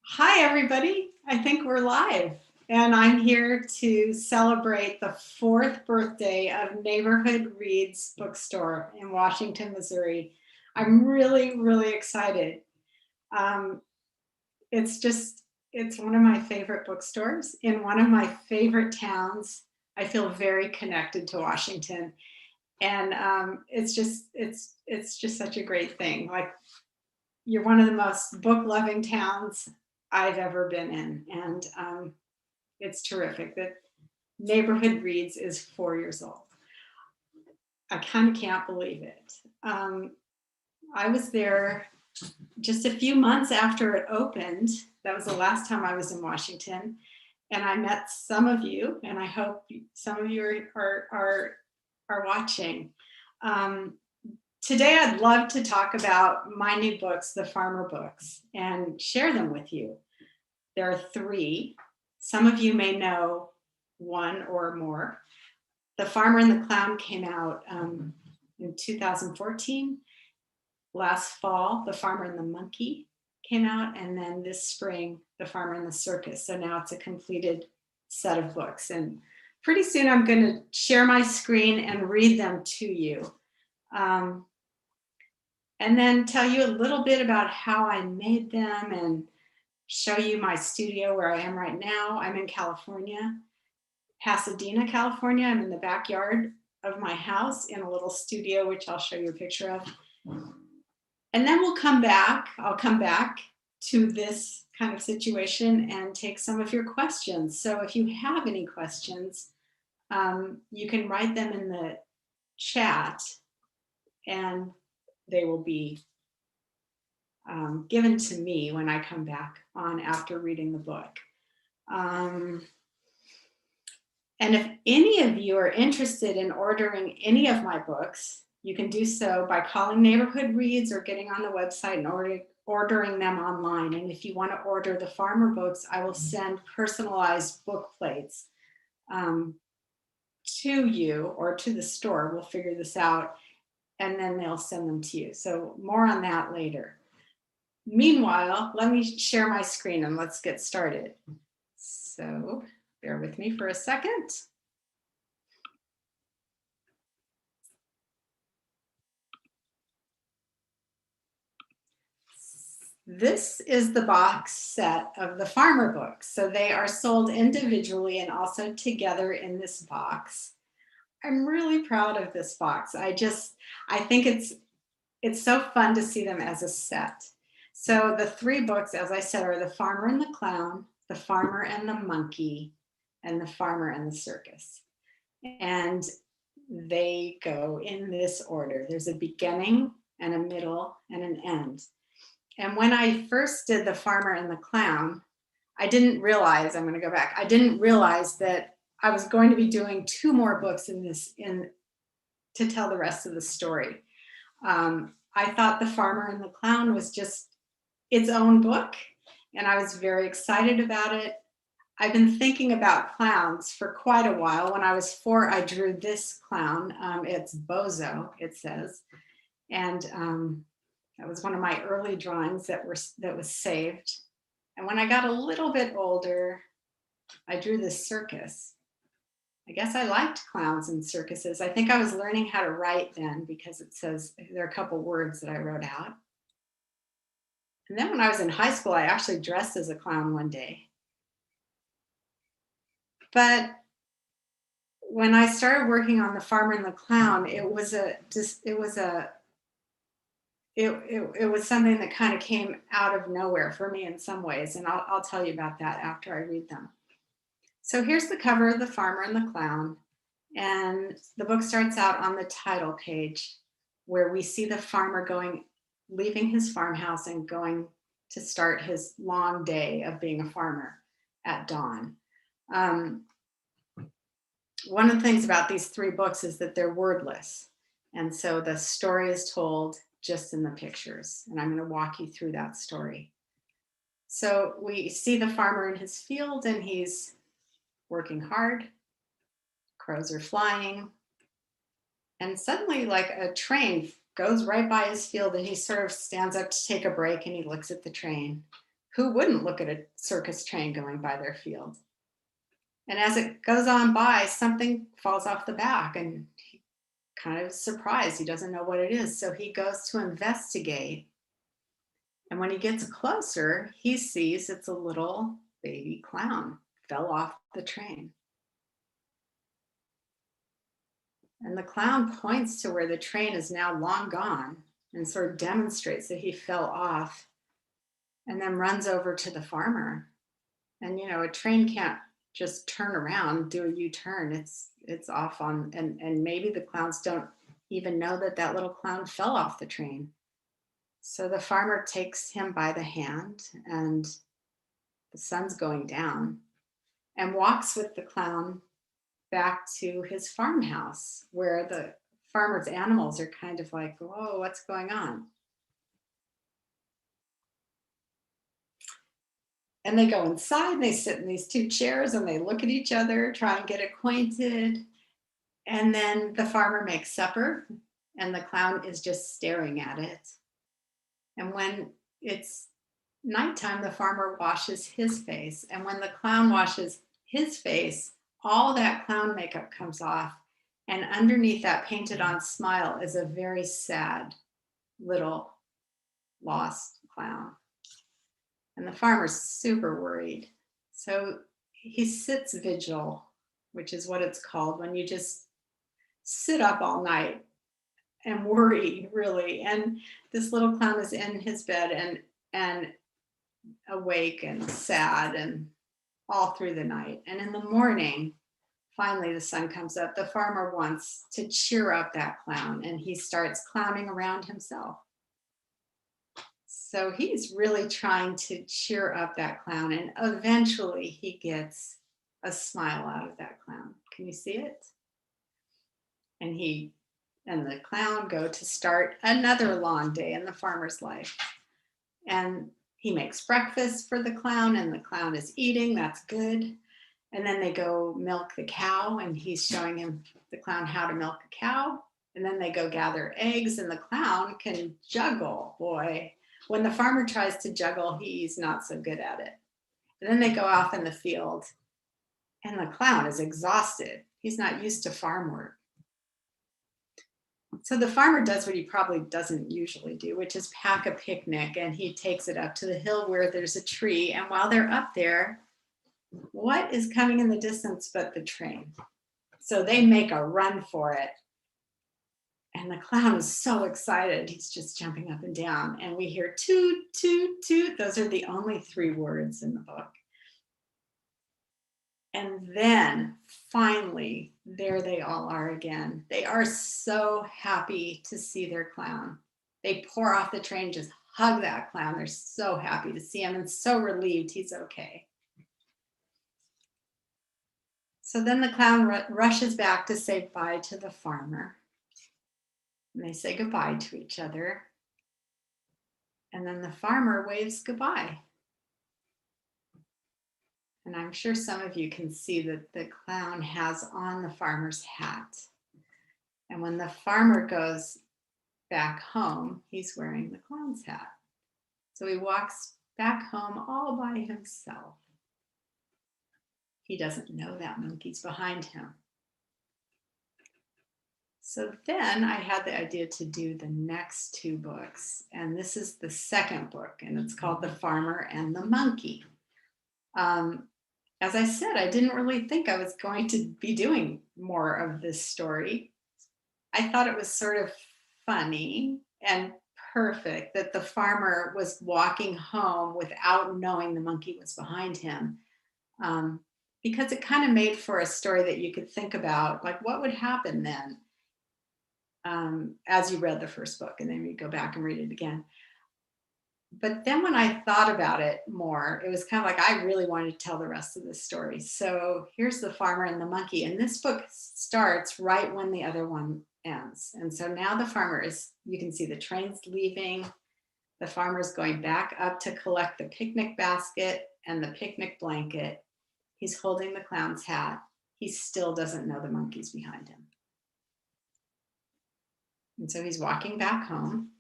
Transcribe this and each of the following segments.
Hi, everybody. I think we're live. And I'm here to celebrate the fourth birthday of Neighborhood Reads Bookstore in Washington, Missouri. I'm really, really excited. Um, it's one of my favorite bookstores in one of my favorite towns. I feel very connected to Washington. And it's just such a great thing. Like, you're one of the most book loving towns I've ever been in. And it's terrific that Neighborhood Reads is 4 years old. I kind of can't believe it. I was there just a few months after it opened. That was the last time I was in Washington. And I met some of you, and I hope some of you are watching. Um, Today, I'd love to talk about my new books, the Farmer books, and share them with you. There are three. Some of you may know one or more. The Farmer and the Clown came out in 2014. Last fall, The Farmer and the Monkey came out, and then this spring, The Farmer and the Circus. So now it's a completed set of books. And pretty soon I'm going to share my screen and read them to you. And then tell you a little bit about how I made them and show you my studio where I am right now. I'm in California, Pasadena, California. I'm in the backyard of my house in a little studio, which I'll show you a picture of. And then I'll come back to this kind of situation and take some of your questions. So if you have any questions, you can write them in the chat and they will be given to me when I come back on after reading the book. And if any of you are interested in ordering any of my books, you can do so by calling Neighborhood Reads or getting on the website and ordering them online. And if you want to order the Farmer books, I will send personalized book plates to you or to the store. We'll figure this out, and then they'll send them to you. So more on that later. Meanwhile, let me share my screen and let's get started. So bear with me for a second. This is the box set of the Farmer books. So they are sold individually and also together in this box. I'm really proud of this box. I think it's so fun to see them as a set. So the three books, as I said, are The Farmer and the Clown, The Farmer and the Monkey, and The Farmer and the Circus. And they go in this order. There's a beginning and a middle and an end. And when I first did The Farmer and the Clown, I didn't realize that I was going to be doing two more books to tell the rest of the story. I thought The Farmer and the Clown was just its own book, and I was very excited about it. I've been thinking about clowns for quite a while. When I was 4, I drew this clown. It's Bozo, it says. And that was one of my early drawings that was saved. And when I got a little bit older, I drew this circus. I guess I liked clowns and circuses. I think I was learning how to write then, because it says there are a couple words that I wrote out. And then when I was in high school, I actually dressed as a clown one day. But when I started working on The Farmer and the Clown, it was something that kind of came out of nowhere for me in some ways. And I'll tell you about that after I read them. So here's the cover of The Farmer and the Clown. And the book starts out on the title page, where we see the farmer leaving his farmhouse and going to start his long day of being a farmer at dawn. One of the things about these three books is that they're wordless. And so the story is told just in the pictures. And I'm going to walk you through that story. So we see the farmer in his field, and he's working hard. Crows are flying. And suddenly, like a train goes right by his field, and he sort of stands up to take a break, and he looks at the train. who wouldn't look at a circus train going by their field? And as it goes on by, something falls off the back and he kind of surprised. He doesn't know what it is. So he goes to investigate. And when he gets closer, he sees it's a little baby clown fell off the train. And the clown points to where the train is now long gone and sort of demonstrates that he fell off, and then runs over to the farmer. And a train can't just turn around, do a U-turn. It's off on, and maybe the clowns don't even know that that little clown fell off the train. So the farmer takes him by the hand, and the sun's going down, and walks with the clown back to his farmhouse, where the farmer's animals are kind of like, whoa, what's going on? And they go inside and they sit in these two chairs and they look at each other, try and get acquainted. And then the farmer makes supper and the clown is just staring at it. And when it's nighttime, the farmer washes his face. And when the clown washes his face, all that clown makeup comes off. And underneath that painted on smile is a very sad little lost clown. And the farmer's super worried. So he sits vigil, which is what it's called when you just sit up all night and worry, really. And this little clown is in his bed and awake and sad and all through the night. And in the morning, finally the sun comes up. The farmer wants to cheer up that clown, and he starts clowning around himself. So he's really trying to cheer up that clown, and eventually he gets a smile out of that clown. Can you see it? And he and the clown go to start another long day in the farmer's life. And he makes breakfast for the clown, and the clown is eating. That's good. And then they go milk the cow, and he's showing the clown how to milk a cow. And then they go gather eggs, and the clown can juggle, boy. When the farmer tries to juggle, he's not so good at it. And then they go off in the field, and the clown is exhausted. He's not used to farm work. So the farmer does what he probably doesn't usually do, which is pack a picnic, and he takes it up to the hill where there's a tree. And while they're up there, what is coming in the distance but the train? So they make a run for it. And the clown is so excited. He's just jumping up and down. And we hear toot, toot, toot. Those are the only 3 words in the book. And then finally, there they all are again. They are so happy to see their clown. They pour off the train, just hug that clown. They're so happy to see him and so relieved he's okay. So then the clown rushes back to say bye to the farmer. And they say goodbye to each other. And then the farmer waves goodbye. And I'm sure some of you can see that the clown has on the farmer's hat. And when the farmer goes back home, he's wearing the clown's hat. So he walks back home all by himself. He doesn't know that monkey's behind him. So then I had the idea to do the next 2 books. And this is the second book, and it's called The Farmer and the Monkey. As I said, I didn't really think I was going to be doing more of this story. I thought it was sort of funny and perfect that the farmer was walking home without knowing the monkey was behind him. Because it kind of made for a story that you could think about, like what would happen then as you read the first book, and then you go back and read it again. But then when I thought about it more, it was kind of like I really wanted to tell the rest of the story. So here's the farmer and the monkey. And this book starts right when the other one ends. And so now the farmer is, you can see the train's leaving. The farmer's going back up to collect the picnic basket and the picnic blanket. He's holding the clown's hat. He still doesn't know the monkey's behind him. And so he's walking back home.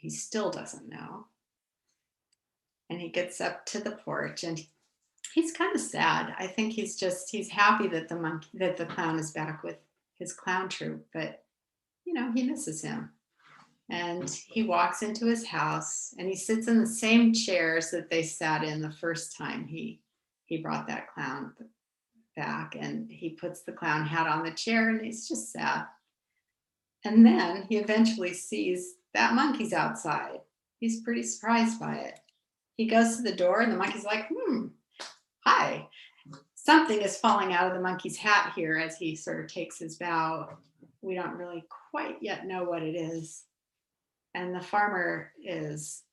he still doesn't know. And he gets up to the porch and he's kind of sad. I think he's happy that the clown is back with his clown troupe, but he misses him. And he walks into his house and he sits in the same chairs that they sat in the first time he brought that clown back, and he puts the clown hat on the chair and he's just sad. And then he eventually sees that monkey's outside. He's pretty surprised by it. He goes to the door and the monkey's like, hi. Something is falling out of the monkey's hat here as he sort of takes his bow. We don't really quite yet know what it is. And the farmer is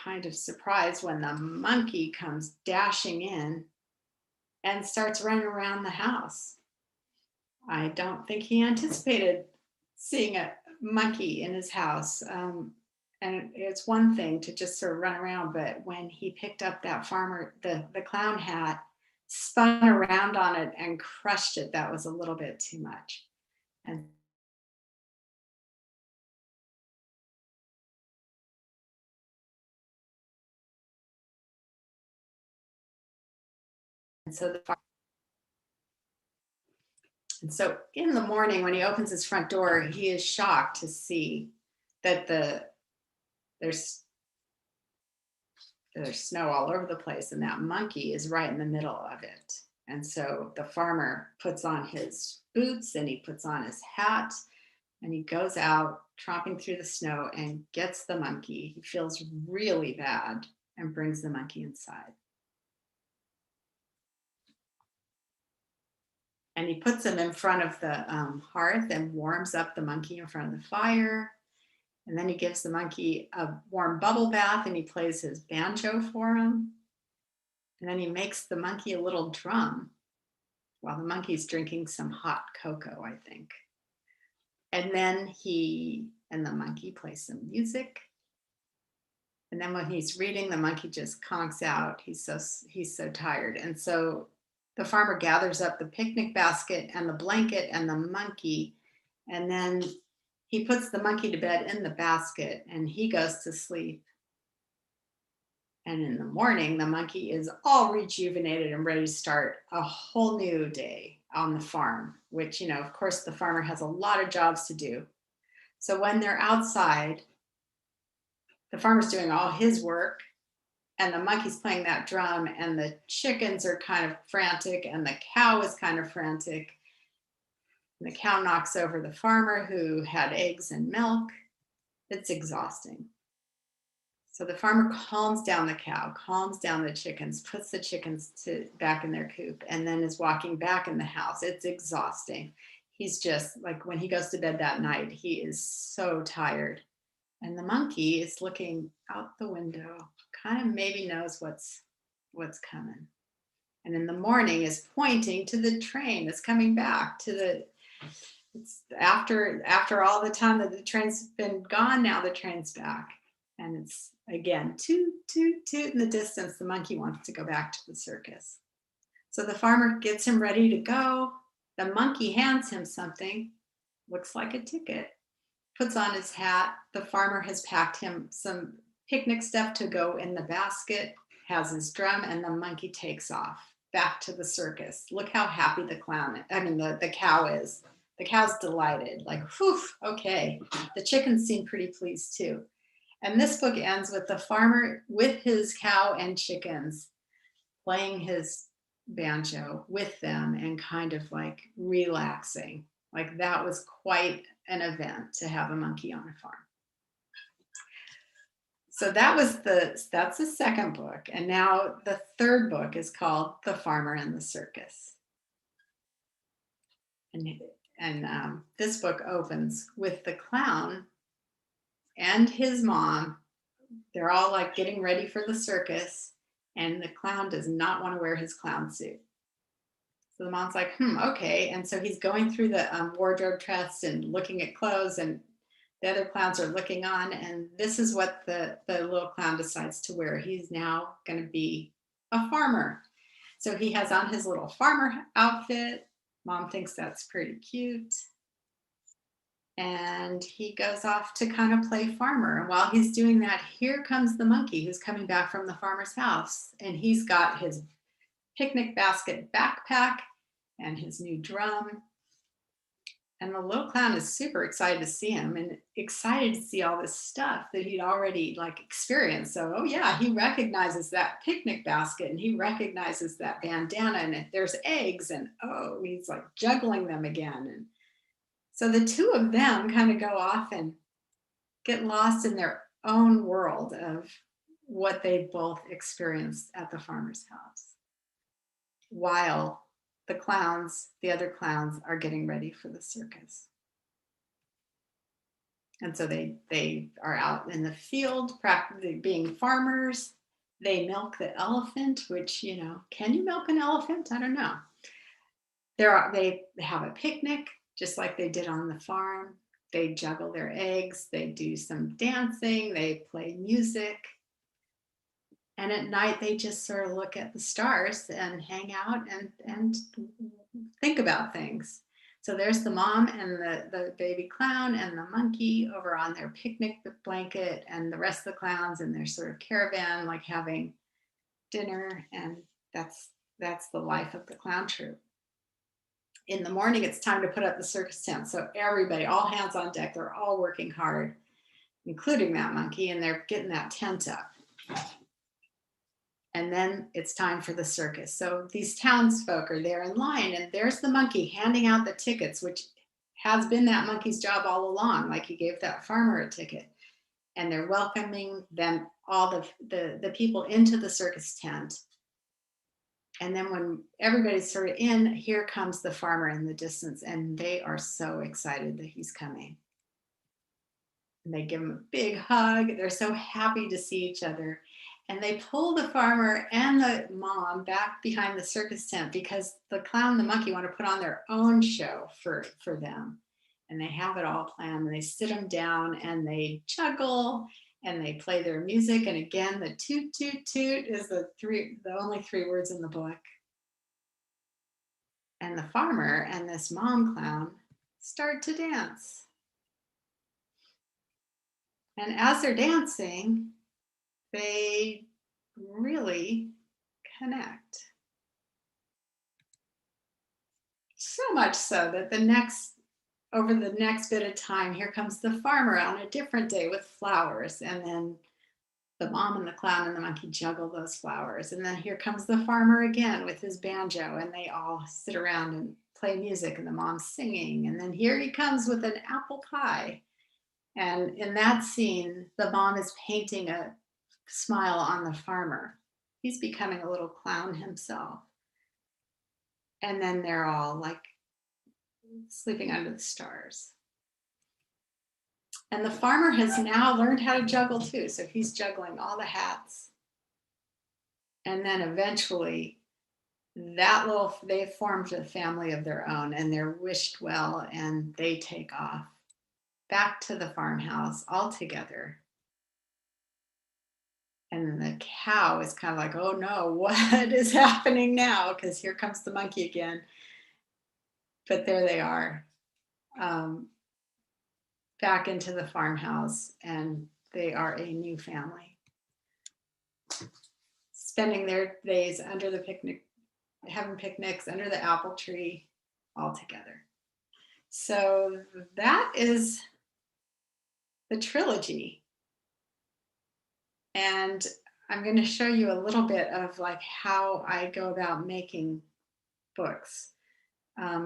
kind of surprised when the monkey comes dashing in and starts running around the house. I don't think he anticipated seeing a monkey in his house. And it's one thing to just sort of run around, but when he picked up that the clown hat, spun around on it and crushed it, that was a little bit too much. And so in the morning when he opens his front door, he is shocked to see that there's snow all over the place and that monkey is right in the middle of it. And so the farmer puts on his boots and he puts on his hat and he goes out tromping through the snow and gets the monkey. He feels really bad and brings the monkey inside. And he puts him in front of the hearth and warms up the monkey in front of the fire. And then he gives the monkey a warm bubble bath and he plays his banjo for him. And then he makes the monkey a little drum while the monkey's drinking some hot cocoa, I think. And then the monkey plays some music. And then when he's reading, the monkey just conks out. He's so tired. And so the farmer gathers up the picnic basket and the blanket and the monkey, and then he puts the monkey to bed in the basket and he goes to sleep. And in the morning, the monkey is all rejuvenated and ready to start a whole new day on the farm, which, of course, the farmer has a lot of jobs to do. So when they're outside, the farmer's doing all his work and the monkey's playing that drum and the chickens are kind of frantic and the cow is kind of frantic. And the cow knocks over the farmer who had eggs and milk. It's exhausting. So the farmer calms down the cow, calms down the chickens, puts the chickens back in their coop, and then is walking back in the house. It's exhausting. He's just like, when he goes to bed that night, he is so tired. And the monkey is looking out the window, kind of maybe knows what's coming. And in the morning is pointing to the train that's coming back it's after all the time that the train's been gone, now the train's back. And it's again, toot, toot, toot in the distance. The monkey wants to go back to the circus. So the farmer gets him ready to go. The monkey hands him something, looks like a ticket, puts on his hat. The farmer has packed him some picnic stuff to go in the basket, has his drum, and the monkey takes off back to the circus. Look how happy the cow is. The cow's delighted, like, whew, okay. The chickens seem pretty pleased too. And this book ends with the farmer with his cow and chickens playing his banjo with them and kind of like relaxing. Like that was quite an event to have a monkey on a farm. So that's the second book. And now the third book is called The Farmer and the Circus. And this book opens with the clown and his mom. They're all like getting ready for the circus, and the clown does not want to wear his clown suit. So the mom's like, okay. And so he's going through the wardrobe chest and looking at clothes, and the other clowns are looking on. And this is what the little clown decides to wear. He's now going to be a farmer. So he has on his little farmer outfit. Mom thinks that's pretty cute. and he goes off to kind of play farmer. And while he's doing that, here comes the monkey who's coming back from the farmer's house, and he's got his picnic basket backpack and his new drum. And the little clown is super excited to see him and excited to see all this stuff that he'd already like experienced. So, oh yeah, he recognizes that picnic basket and he recognizes that bandana and there's eggs and oh, he's like juggling them again. And so the two of them kind of go off and get lost in their own world of what they both experienced at the farmer's house while the other clowns are getting ready for the circus. And so they are out in the field practically being farmers. They milk the elephant, which, you know, can you milk an elephant? I don't know. They have a picnic just like they did on the farm. They juggle their eggs, they do some dancing, they play music. And at night, they just sort of look at the stars and hang out and think about things. So there's the mom and the baby clown and the monkey over on their picnic blanket, and the rest of the clowns in their sort of caravan, like having dinner. And that's the life of the clown troupe. In the morning, it's time to put up the circus tent. So everybody, all hands on deck, they're all working hard, including that monkey, and they're getting that tent up. And then it's time for the circus. So these townsfolk are there in line, and there's the monkey handing out the tickets, which has been that monkey's job all along. Like he gave that farmer a ticket, and they're welcoming them, all the people into the circus tent. And then when everybody's sort of in, here comes the farmer in the distance, and they are so excited that he's coming. And they give him a big hug. They're so happy to see each other. And they pull the farmer and the mom back behind the circus tent because the clown and the monkey want to put on their own show for them. And they have it all planned. And they sit them down and they juggle and they play their music. And again, the toot, toot, toot is the only 3 words in the book. And the farmer and this mom clown start to dance. And as they're dancing, they really connect. So much so that over the next bit of time, here comes the farmer on a different day with flowers. And then the mom and the clown and the monkey juggle those flowers. And then here comes the farmer again with his banjo, and they all sit around and play music, and the mom's singing. And then here he comes with an apple pie. And in that scene, the mom is painting a smile on the farmer. He's becoming a little clown himself. And then they're all like sleeping under the stars. And the farmer has now learned how to juggle too. So he's juggling all the hats. And then eventually they've formed a family of their own, and they're wished well, and they take off back to the farmhouse all together. And the cow is kind of like, oh no, what is happening now? Because here comes the monkey again. But there they are, back into the farmhouse, and they are a new family, spending their days under the picnic, having picnics under the apple tree all together. So that is the trilogy. And I'm going to show you a little bit of like how I go about making books.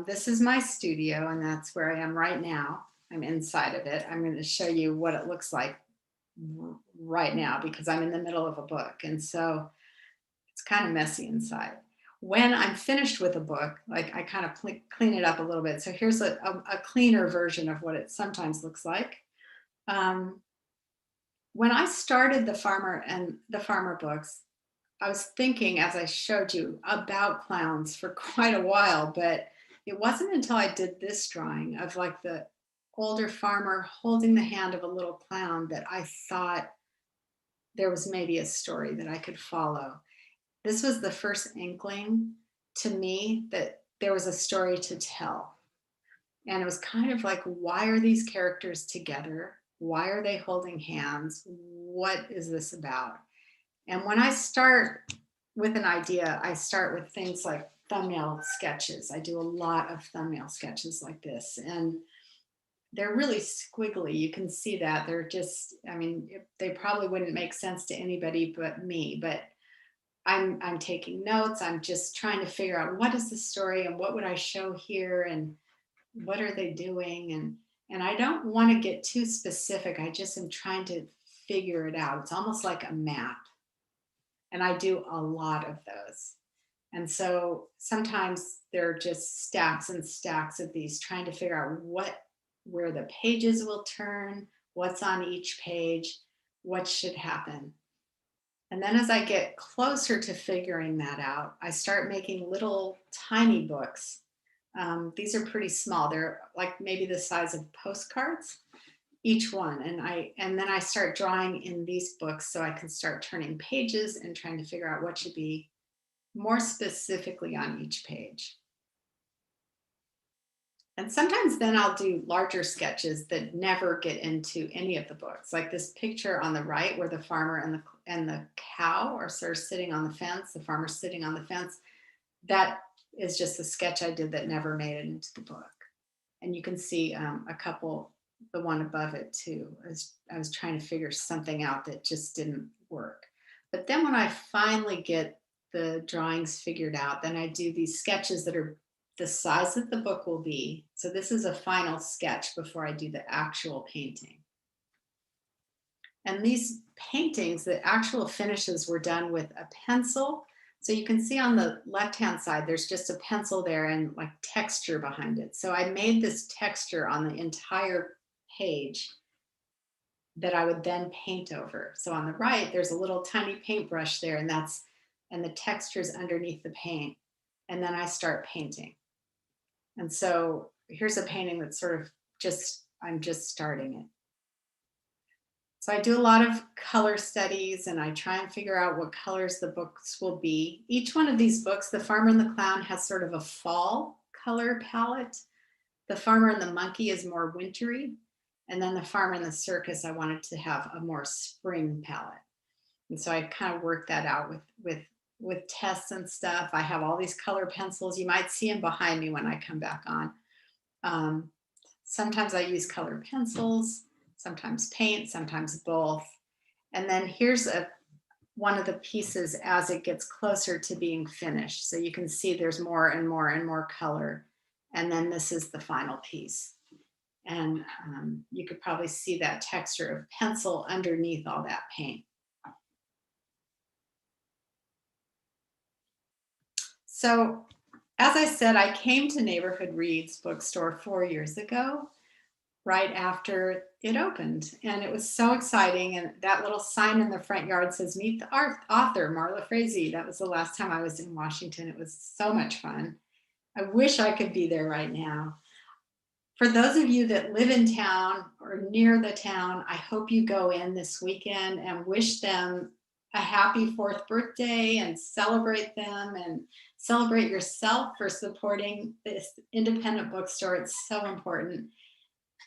This is my studio, and that's where I am right now. I'm inside of it. I'm going to show you what it looks like right now because I'm in the middle of a book. And so it's kind of messy inside. When I'm finished with a book, like I kind of clean it up a little bit. So here's a cleaner version of what it sometimes looks like. When I started the Farmer books, I was thinking, as I showed you, about clowns for quite a while, but it wasn't until I did this drawing of like the older farmer holding the hand of a little clown that I thought there was maybe a story that I could follow. This was the first inkling to me that there was a story to tell. And it was kind of like, why are these characters together? Why are they holding hands? What is this about? And when I start with an idea, I start with things like thumbnail sketches. I do a lot of thumbnail sketches like this. And they're really squiggly. You can see that. They're just, I mean, they probably wouldn't make sense to anybody but me, but I'm taking notes. I'm just trying to figure out what is the story and what would I show here and what are they doing, and I don't want to get too specific. I just am trying to figure it out. It's almost like a map, and I do a lot of those. And so sometimes they're just stacks and stacks of these, trying to figure out where the pages will turn, what's on each page, what should happen. And then as I get closer to figuring that out, I start making little tiny books. These are pretty small. They're like maybe the size of postcards, each one. And then I start drawing in these books so I can start turning pages and trying to figure out what should be more specifically on each page. And sometimes then I'll do larger sketches that never get into any of the books, like this picture on the right where the farmer and the cow are sort of sitting on the fence, the farmer's sitting on the fence. That is just a sketch I did that never made it into the book. And you can see a couple, the one above it too. I was trying to figure something out that just didn't work. But then when I finally get the drawings figured out, then I do these sketches that are the size that the book will be. So this is a final sketch before I do the actual painting. And these paintings, the actual finishes were done with a pencil. So you can see on the left-hand side, there's just a pencil there and like texture behind it. So I made this texture on the entire page that I would then paint over. So on the right, there's a little tiny paintbrush there, and the texture is underneath the paint. And then I start painting. And so here's a painting that's sort of I'm just starting it. So I do a lot of color studies and I try and figure out what colors the books will be. Each one of these books, The Farmer and the Clown has sort of a fall color palette. The Farmer and the Monkey is more wintry. And then The Farmer and the Circus, I wanted to have a more spring palette. And so I kind of worked that out with tests and stuff. I have all these color pencils. You might see them behind me when I come back on. Sometimes I use colored pencils, sometimes paint, sometimes both. And then here's one of the pieces as it gets closer to being finished. So you can see there's more and more and more color. And then this is the final piece. And you could probably see that texture of pencil underneath all that paint. So as I said, I came to Neighborhood Reads bookstore 4 years ago, right after it opened. And it was so exciting. And that little sign in the front yard says, "Meet the author, Marla Frazee." That was the last time I was in Washington. It was so much fun. I wish I could be there right now. For those of you that live in town or near the town, I hope you go in this weekend and wish them a happy 4th birthday and celebrate them and celebrate yourself for supporting this independent bookstore. It's so important.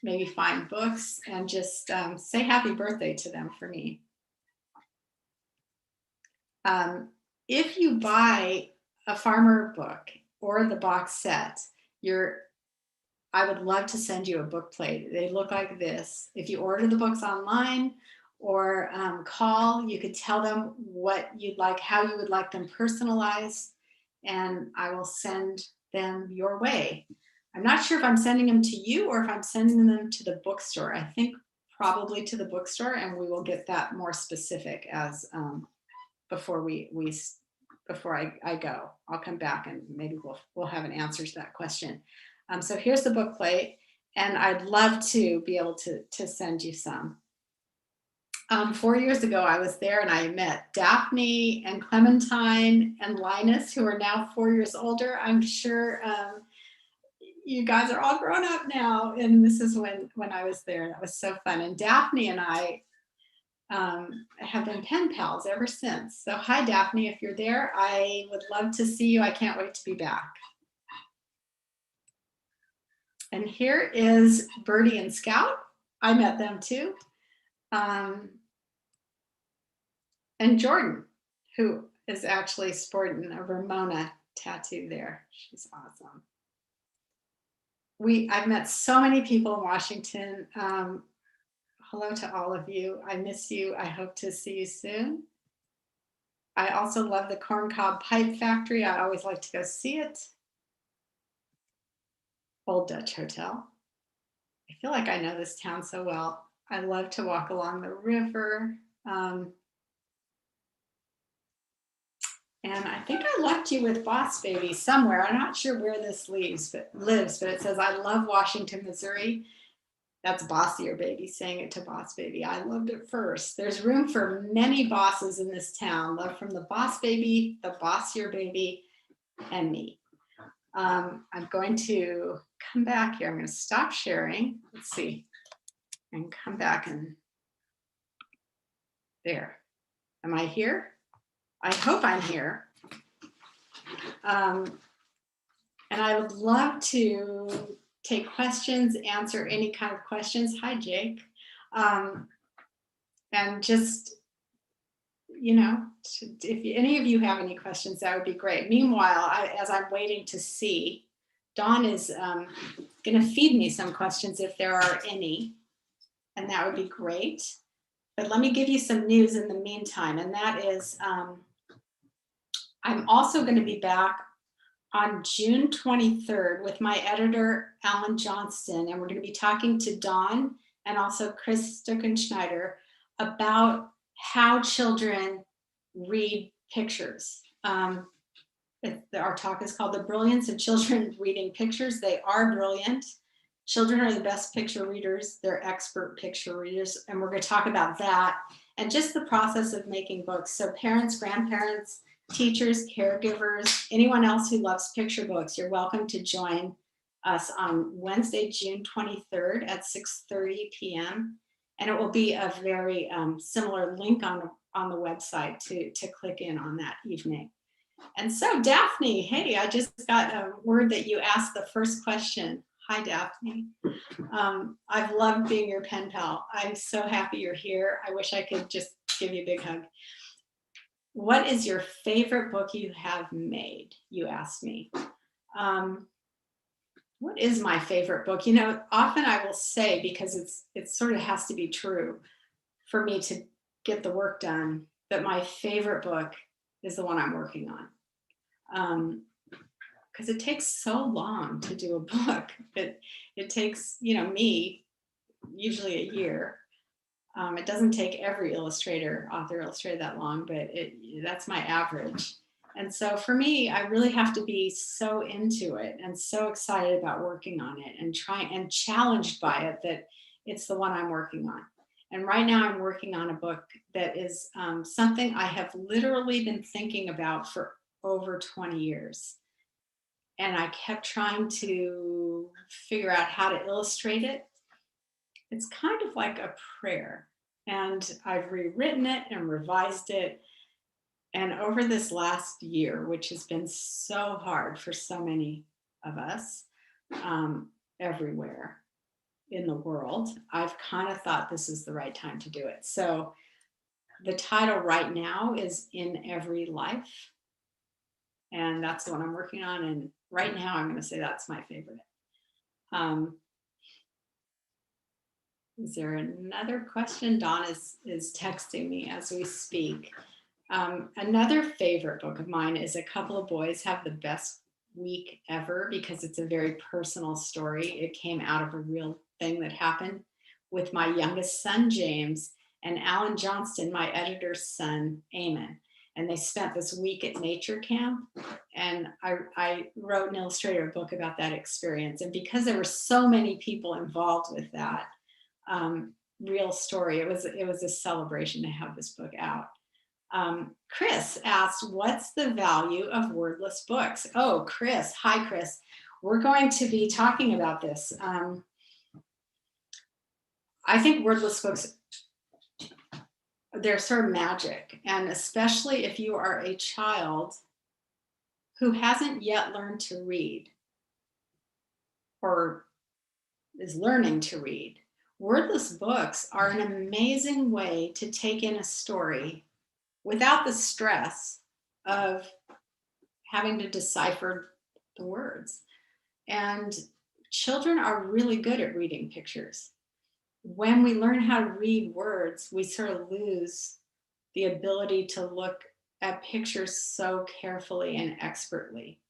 Maybe find books and just say happy birthday to them for me. If you buy a farmer book or the box set, I would love to send you a book plate. They look like this. If you order the books online or call, you could tell them what you'd like, how you would like them personalized, and I will send them your way. I'm not sure if I'm sending them to you or if I'm sending them to the bookstore. I think probably to the bookstore, and we will get that more specific as before I go. I'll come back and maybe we'll have an answer to that question. So here's the book plate, and I'd love to be able to send you some. 4 years ago, I was there and I met Daphne and Clementine and Linus, who are now 4 years older. I'm sure you guys are all grown up now. And this is when I was there. That was so fun. And Daphne and I have been pen pals ever since. So hi, Daphne, if you're there, I would love to see you. I can't wait to be back. And here is Birdie and Scout. I met them too. And Jordan, who is actually sporting a Ramona tattoo there. She's awesome. I've met so many people in Washington. Hello to all of you. I miss you. I hope to see you soon. I also love the Corncob Pipe Factory. I always like to go see it. Old Dutch Hotel. I feel like I know this town so well. I love to walk along the river. And I think I left you with Boss Baby somewhere. I'm not sure where this lives, but it says, I love Washington, Missouri. That's Bossier Baby saying it to Boss Baby. I loved it first. There's room for many bosses in this town. Love from the Boss Baby, the Bossier Baby, and me. I'm going to come back here. I'm going to stop sharing. Let's see. And come back and there. Am I here? I hope I'm here. And I would love to take questions, answer any kind of questions. Hi, Jake. And just, if any of you have any questions, that would be great. Meanwhile, as I'm waiting to see, Dawn is going to feed me some questions if there are any, and that would be great. But let me give you some news in the meantime, and that is I'm also going to be back on June 23rd with my editor, Alan Johnston, and we're going to be talking to Dawn and also Chris Stuckenschneider about how children read pictures. Our talk is called The Brilliance of Children Reading Pictures. They are brilliant. Children are the best picture readers. They're expert picture readers. And we're going to talk about that and just the process of making books. So parents, grandparents, teachers, caregivers, anyone else who loves picture books, you're welcome to join us on Wednesday, June 23rd at 6:30 p.m. And it will be a very similar link on the website to click in on that evening. And so Daphne, hey, I just got a word that you asked the first question. Hi, Daphne. I've loved being your pen pal. I'm so happy you're here. I wish I could just give you a big hug. What is your favorite book you have made? You asked me. What is my favorite book? Often I will say, because it sort of has to be true for me to get the work done, that my favorite book is the one I'm working on. Because it takes so long to do a book. It takes, me, usually a year. It doesn't take every author illustrator that long, but that's my average. And so for me, I really have to be so into it and so excited about working on it and challenged by it that it's the one I'm working on. And right now I'm working on a book that is something I have literally been thinking about for over 20 years. And I kept trying to figure out how to illustrate it. It's kind of like a prayer. And I've rewritten it and revised it. And over this last year, which has been so hard for so many of us everywhere in the world, I've kind of thought this is the right time to do it. So the title right now is In Every Life. And that's the one I'm working on. And right now, I'm going to say that's my favorite. Is there another question? Dawn is texting me as we speak. Another favorite book of mine is A Couple of Boys Have the Best Week Ever, because it's a very personal story. It came out of a real thing that happened with my youngest son, James, and Alan Johnston, my editor's son, Eamon. And they spent this week at nature camp. And I wrote and illustrated a book about that experience. And because there were so many people involved with that real story, it was a celebration to have this book out. Chris asked, what's the value of wordless books? Oh, Chris. Hi, Chris. We're going to be talking about this. I think wordless books, they're sort of magic. And especially if you are a child who hasn't yet learned to read, or is learning to read. Wordless books are an amazing way to take in a story without the stress of having to decipher the words. And children are really good at reading pictures. When we learn how to read words, we sort of lose the ability to look at pictures so carefully and expertly.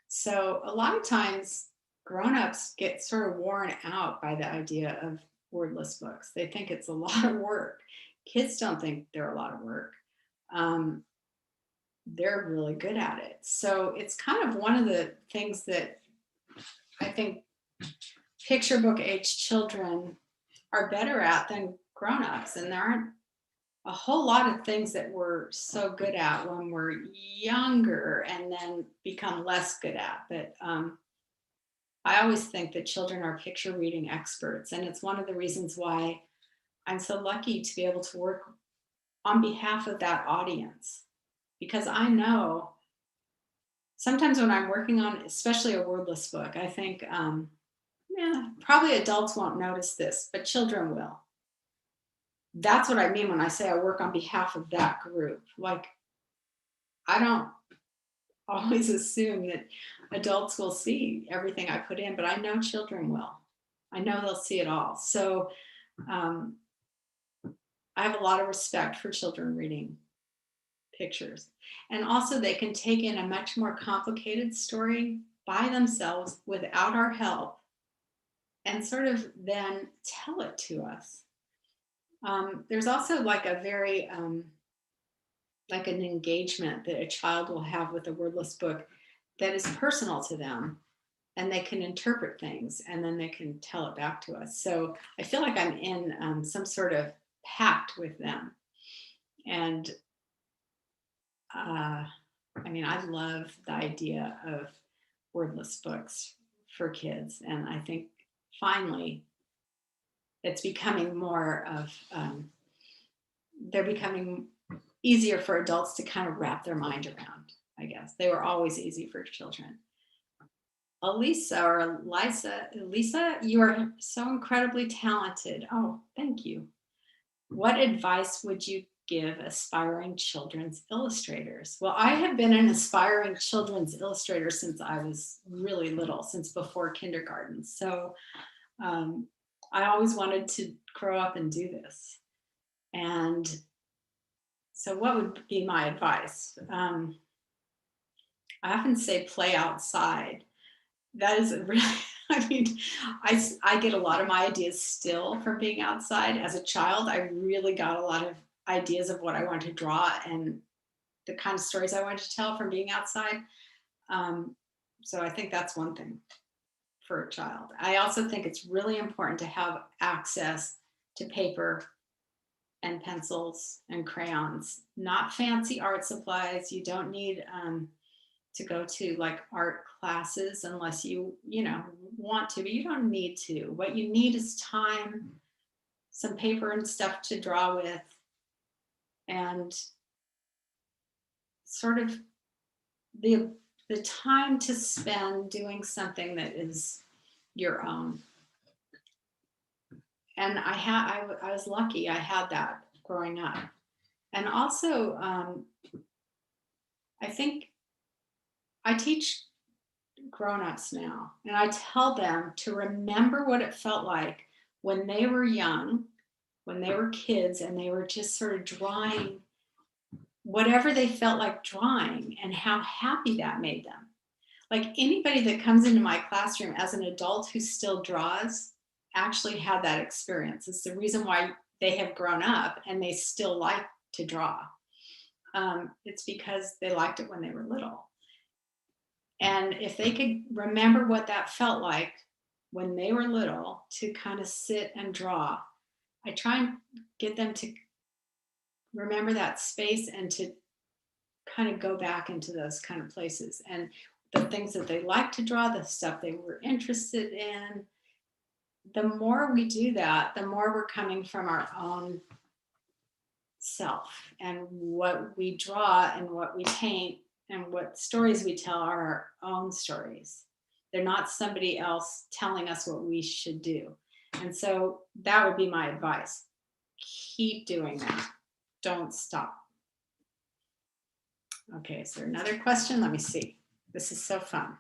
So a lot of times grown-ups get sort of worn out by the idea of wordless books. They think it's a lot of work. Kids don't think they're a lot of work. Um, they're really good at it. So it's kind of one of the things that I think picture book age children are better at than grown-ups. And there aren't a whole lot of things that we're so good at when we're younger and then become less good at. But I always think that children are picture reading experts. And it's one of the reasons why I'm so lucky to be able to work on behalf of that audience. Because I know sometimes when I'm working on, especially a wordless book, I think, yeah, probably adults won't notice this, but children will. That's what I mean when I say I work on behalf of that group. Like, I don't always assume that adults will see everything I put in, but I know children will. I know they'll see it all. So um, I have a lot of respect for children reading pictures. And also, they can take in a much more complicated story by themselves without our help and sort of then tell it to us. There's also like a very, like an engagement that a child will have with a wordless book that is personal to them, and they can interpret things and then they can tell it back to us. So I feel like I'm in some sort of pact with them. And I mean, I love the idea of wordless books for kids. And I think finally it's becoming more of, they're becoming easier for adults to kind of wrap their mind around, I guess. They were always easy for children. Elisa or Lisa, you are so incredibly talented. Oh, thank you. What advice would you give aspiring children's illustrators? Well, I have been an aspiring children's illustrator since I was really little, since before kindergarten. So I always wanted to grow up and do this. And so, what would be my advice? I often say play outside. That is a really, I mean, I get a lot of my ideas still from being outside. As a child, I really got a lot of ideas of what I wanted to draw and the kind of stories I wanted to tell from being outside. So I think that's one thing for a child. I also think it's really important to have access to paper and pencils and crayons, not fancy art supplies. You don't need to go to like art classes unless you know want to, but you don't need to. What you need is time, some paper and stuff to draw with, and sort of the the time to spend doing something that is your own. And I was lucky I had that growing up. And also I think I teach grown-ups now, and I tell them to remember what it felt like when they were young, when they were kids, and they were just sort of drawing whatever they felt like drawing and how happy that made them. Like anybody that comes into my classroom as an adult who still draws actually had that experience. It's the reason why they have grown up and they still like to draw. It's because they liked it when they were little. And if they could remember what that felt like when they were little to kind of sit and draw, I try and get them to remember that space and to kind of go back into those kind of places. And the things that they like to draw, the stuff they were interested in, the more we do that, the more we're coming from our own self. And what we draw and what we paint and what stories we tell are our own stories. They're not somebody else telling us what we should do. And so that would be my advice. Keep doing that. Don't stop. Okay, is there another question? Let me see. This is so fun.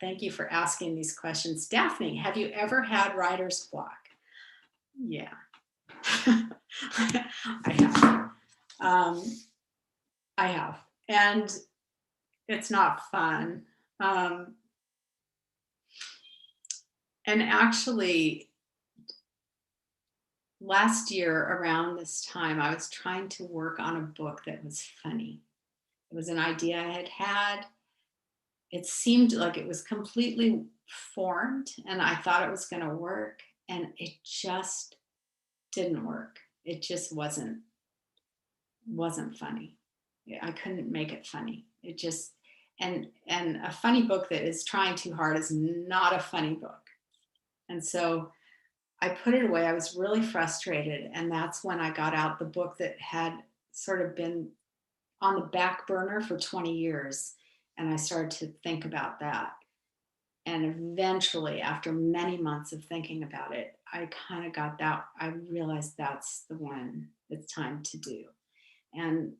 Thank you for asking these questions. Daphne, have you ever had writer's block? Yeah, I have. I have. And it's not fun. And actually, last year around this time, I was trying to work on a book that was funny. It was an idea I had had. It seemed like it was completely formed, and I thought it was going to work, and it just didn't work. It just wasn't funny. Yeah, I couldn't make it funny. It just and a funny book that is trying too hard is not a funny book. And so I put it away. I was really frustrated. And that's when I got out the book that had sort of been on the back burner for 20 years. And I started to think about that. And eventually, after many months of thinking about it, I kind of got that. I realized that's the one it's time to do. And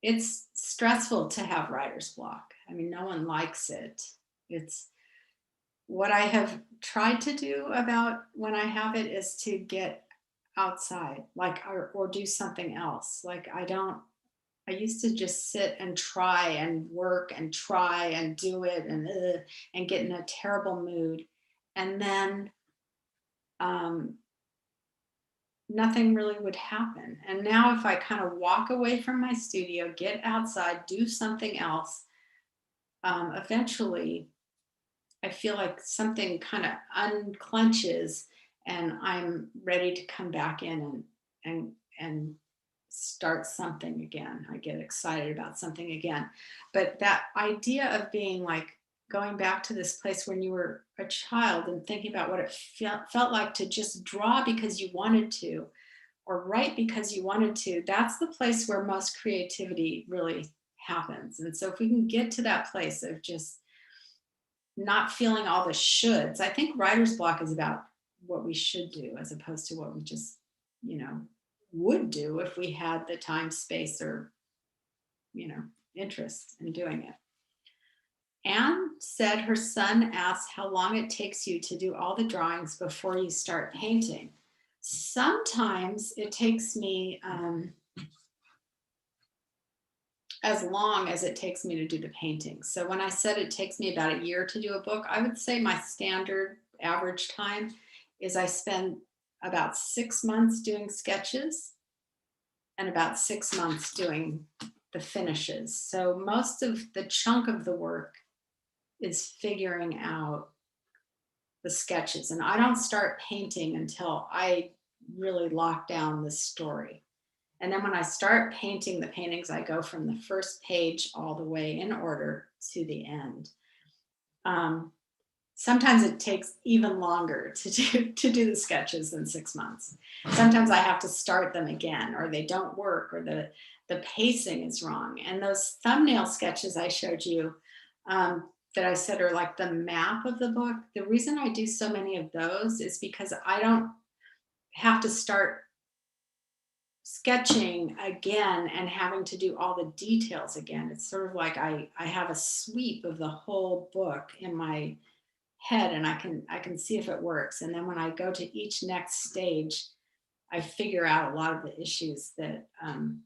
it's stressful to have writer's block. I mean, no one likes it. It's what I have tried to do about when I have it is to get outside, like, or do something else. Like, I used to just sit and try and work and try and do it and get in a terrible mood. And then um, nothing really would happen. And now, if I kind of walk away from my studio, get outside, do something else, eventually I feel like something kind of unclenches and I'm ready to come back in and start something again. I get excited about something again. But that idea of being like going back to this place when you were a child and thinking about what it felt like to just draw because you wanted to or write because you wanted to, that's the place where most creativity really happens. And so if we can get to that place of just not feeling all the shoulds. I think writer's block is about what we should do as opposed to what we just, you know, would do if we had the time, space, or, you know, interest in doing it. Anne said her son asked how long it takes you to do all the drawings before you start painting. Sometimes it takes me as long as it takes me to do the painting. So when I said it takes me about a year to do a book, I would say my standard average time is I spend about 6 months doing sketches and about 6 months doing the finishes. So most of the chunk of the work is figuring out the sketches. And I don't start painting until I really lock down the story. And then when I start painting the paintings, I go from the first page all the way in order to the end. Sometimes it takes even longer to do the sketches than 6 months. Sometimes I have to start them again, or they don't work, or the pacing is wrong. And those thumbnail sketches I showed you that I said are like the map of the book, the reason I do so many of those is because I don't have to start sketching again and having to do all the details again. It's sort of like I have a sweep of the whole book in my head and I can see if it works. And then when I go to each next stage, I figure out a lot of the issues that I'm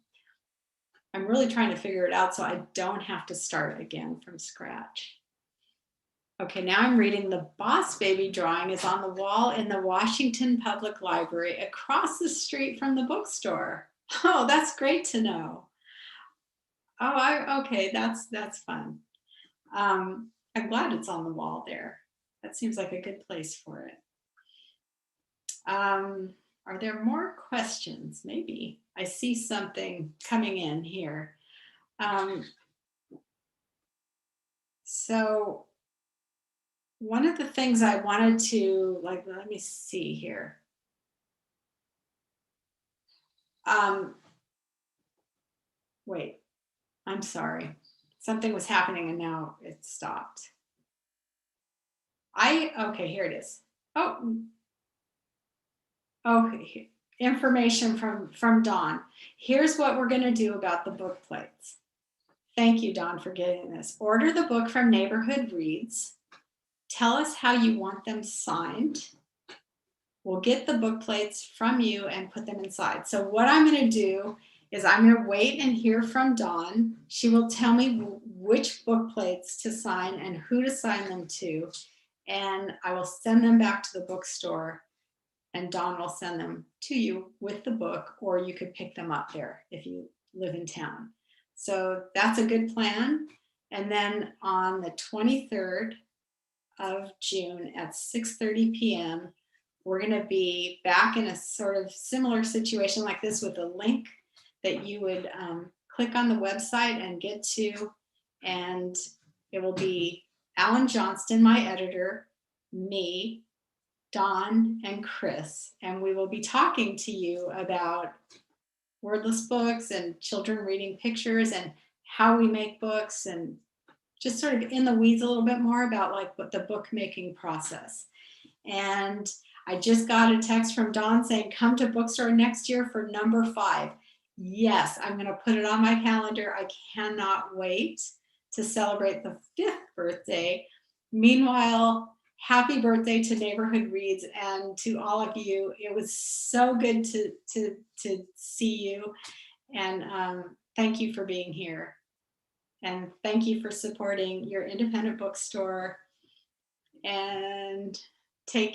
really trying to figure it out so I don't have to start again from scratch. Okay, now I'm reading The Boss Baby drawing is on the wall in the Washington Public Library across the street from the bookstore. Oh, that's great to know. Oh, okay, that's fun. I'm glad it's on the wall there. That seems like a good place for it. Are there more questions? Maybe. I see something coming in here. So one of the things I wanted to, like, let me see here. Wait, I'm sorry. Something was happening and now it stopped. Okay, here it is. Oh, okay. Information from Dawn. Here's what we're going to do about the book plates. Thank you, Dawn, for getting this. Order the book from Neighborhood Reads. Tell us how you want them signed. We'll get the book plates from you and put them inside. So what I'm going to do is I'm going to wait and hear from Dawn. She will tell me which book plates to sign and who to sign them to. And I will send them back to the bookstore, and Dawn will send them to you with the book, or you could pick them up there if you live in town. So that's a good plan. And then on the 23rd of June at 6:30 p.m., we're going to be back in a sort of similar situation like this with a link that you would click on the website and get to. And it will be Alan Johnston, my editor, me, Don, and Chris. And we will be talking to you about wordless books and children reading pictures and how we make books, and just sort of in the weeds a little bit more about like what the bookmaking process. And I just got a text from Dawn saying, come to bookstore next year for number 5. Yes, I'm going to put it on my calendar. I cannot wait to celebrate the 5th birthday. Meanwhile, happy birthday to Neighborhood Reads and to all of you. It was so good to see you. And thank you for being here. And thank you for supporting your independent bookstore. And take care.